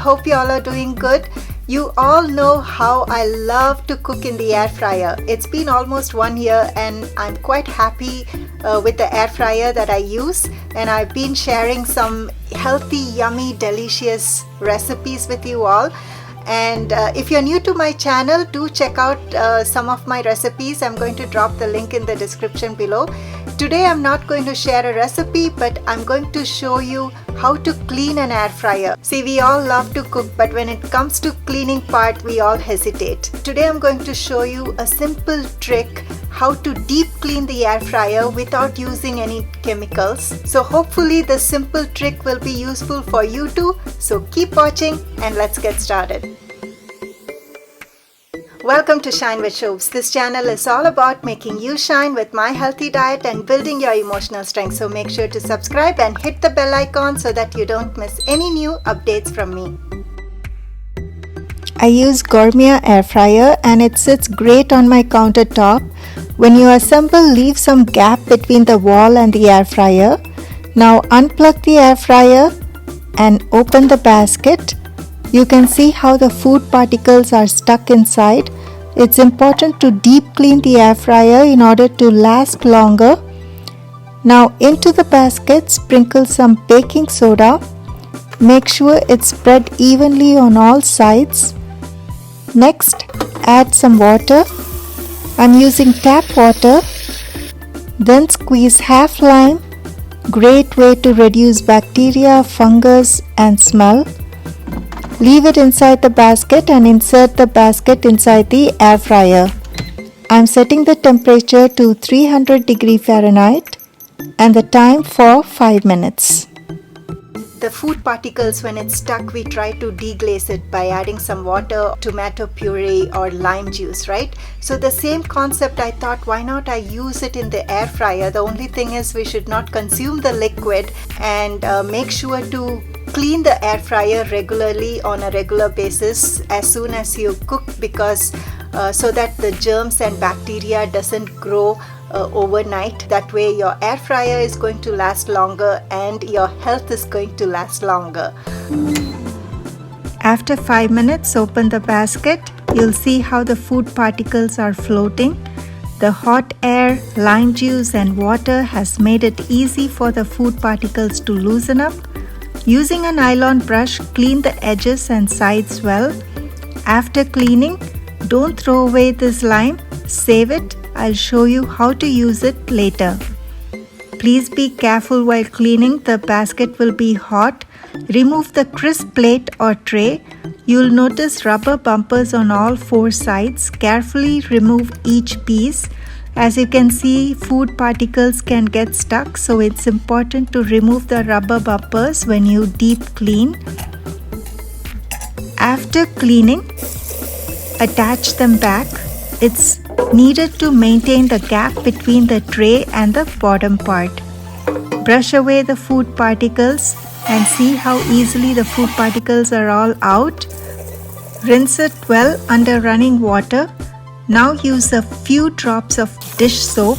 hope you all are doing good. You all know how I love to cook in the air fryer. It's been almost 1 year and I'm quite happy with the air fryer that I use, and I've been sharing some healthy, yummy, delicious recipes with you all. And if you're new to my channel, do check out some of my recipes. I'm going to drop the link in the description below. Today I'm not going to share a recipe, but I'm going to show you how to clean an air fryer. See, we all love to cook, but when it comes to cleaning part, we all hesitate. Today I'm going to show you a simple trick how to deep clean the air fryer without using any chemicals. So hopefully this simple trick will be useful for you too. So keep watching and let's get started. Welcome to Shine with Shobs. This channel is all about making you shine with my healthy diet and building your emotional strength. So make sure to subscribe and hit the bell icon so that you don't miss any new updates from me. I use Gourmiya Air Fryer and it sits great on my countertop. When you assemble, leave some gap between the wall and the air fryer. Now unplug the air fryer and open the basket. You can see how the food particles are stuck inside. It's important to deep clean the air fryer in order to last longer. Now into the basket, sprinkle some baking soda. Make sure it's spread evenly on all sides. Next, add some water. I'm using tap water. Then squeeze half lime. Great way to reduce bacteria, fungus and smell. Leave it inside the basket and insert the basket inside the air fryer. I'm setting the temperature to 300 Fahrenheit and the time for 5 minutes. The food particles, when it's stuck, we try to deglaze it by adding some water, tomato puree or lime juice, right? So the same concept, I thought, why not I use it in the air fryer? The only thing is we should not consume the liquid, and make sure to clean the air fryer regularly on a regular basis as soon as you cook, because so that the germs and bacteria doesn't grow overnight. That way your air fryer is going to last longer and your health is going to last longer. After 5 minutes, open the basket. You'll see how the food particles are floating. The hot air, lime juice and water has made it easy for the food particles to loosen up. Using a nylon brush, clean the edges and sides well. After cleaning, don't throw away this lime, save it. I'll show you how to use it later. Please be careful while cleaning. The basket will be hot. Remove the crisp plate or tray. You'll notice rubber bumpers on all 4 sides. Carefully remove each piece. As you can see, food particles can get stuck, so it's important to remove the rubber bumpers when you deep clean. After cleaning, attach them back. It's needed to maintain the gap between the tray and the bottom part. Brush away the food particles and see how easily the food particles are all out. Rinse it well under running water. Now use a few drops of dish soap.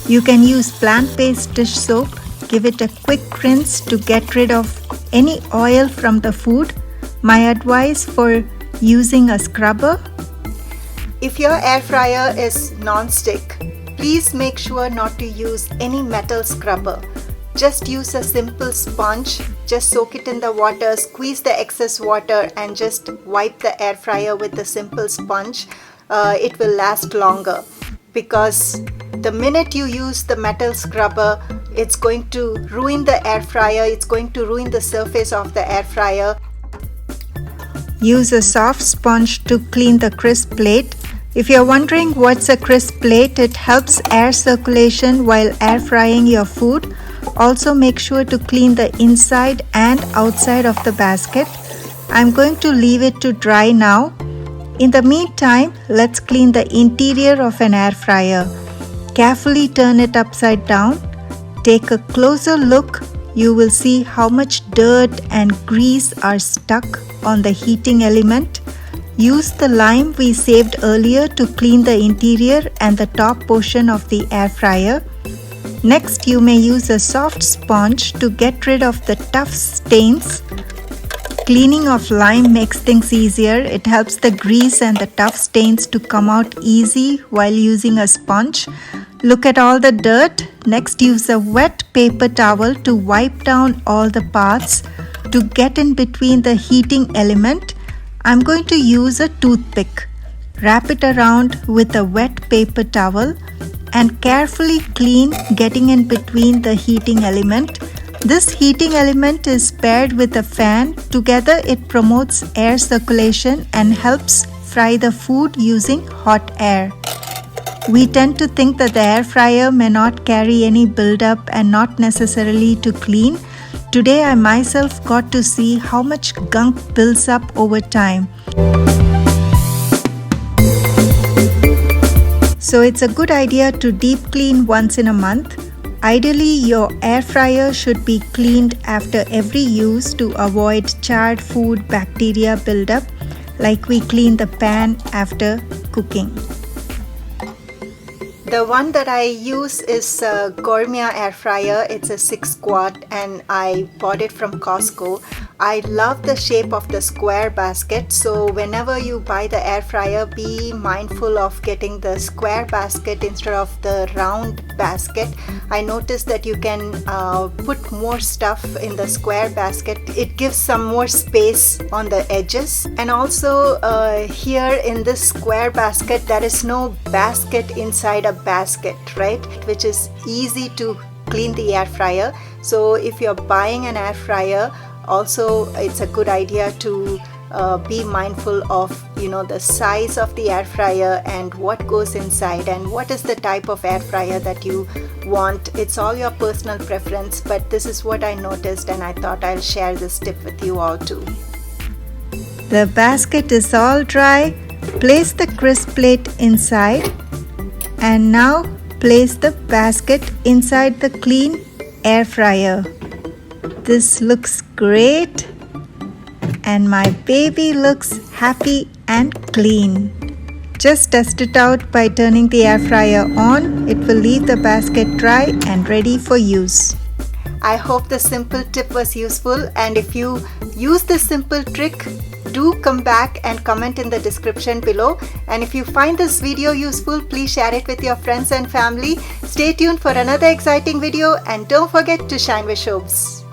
You can use plant-based dish soap. Give it a quick rinse to get rid of any oil from the food. My advice for using a scrubber: if your air fryer is non-stick, please make sure not to use any metal scrubber. Just use a simple sponge. Just soak it in the water, squeeze the excess water and just wipe the air fryer with the simple sponge. It will last longer, because the minute you use the metal scrubber, it's going to ruin the air fryer. It's going to ruin the surface of the air fryer. Use a soft sponge to clean the crisp plate. If you're wondering what's a crisp plate, it helps air circulation while air frying your food. Also make sure to clean the inside and outside of the basket. I'm going to leave it to dry now. In the meantime, let's clean the interior of an air fryer. Carefully turn it upside down. Take a closer look. You will see how much dirt and grease are stuck on the heating element. Use the lime we saved earlier to clean the interior and the top portion of the air fryer. Next, you may use a soft sponge to get rid of the tough stains. Cleaning of lime makes things easier. It helps the grease and the tough stains to come out easy while using a sponge. Look at all the dirt. Next, use a wet paper towel to wipe down all the parts to get in between the heating element. I'm going to use a toothpick. Wrap it around with a wet paper towel and carefully clean, getting in between the heating element. This heating element is paired with a fan. Together it promotes air circulation and helps fry the food using hot air. We tend to think that the air fryer may not carry any buildup and not necessarily to clean. Today I myself got to see how much gunk builds up over time. So it's a good idea to deep clean once in a month. Ideally, your air fryer should be cleaned after every use to avoid charred food bacteria buildup, like we clean the pan after cooking. The one that I use is Gourmia Air Fryer. It's a 6 quart and I bought it from Costco. I love the shape of the square basket, so whenever you buy the air fryer, be mindful of getting the square basket instead of the round basket. I noticed that you can put more stuff in the square basket. It gives some more space on the edges, and also here in this square basket there is no basket inside a basket, right, which is easy to clean the air fryer. So if you're buying an air fryer, also it's a good idea to be mindful of the size of the air fryer and what goes inside and what is the type of air fryer that you want. It's all your personal preference, but this is what I noticed and I thought I'll share this tip with you all too. The basket is all dry. Place the crisp plate inside and now place the basket inside the clean air fryer. This looks great and my baby looks happy and clean. Just test it out by turning the air fryer on. It will leave the basket dry and ready for use. I hope the simple tip was useful, and if you use this simple trick, do come back and comment in the description below. And if you find this video useful, please share it with your friends and family. Stay tuned for another exciting video and don't forget to shine with Shobs.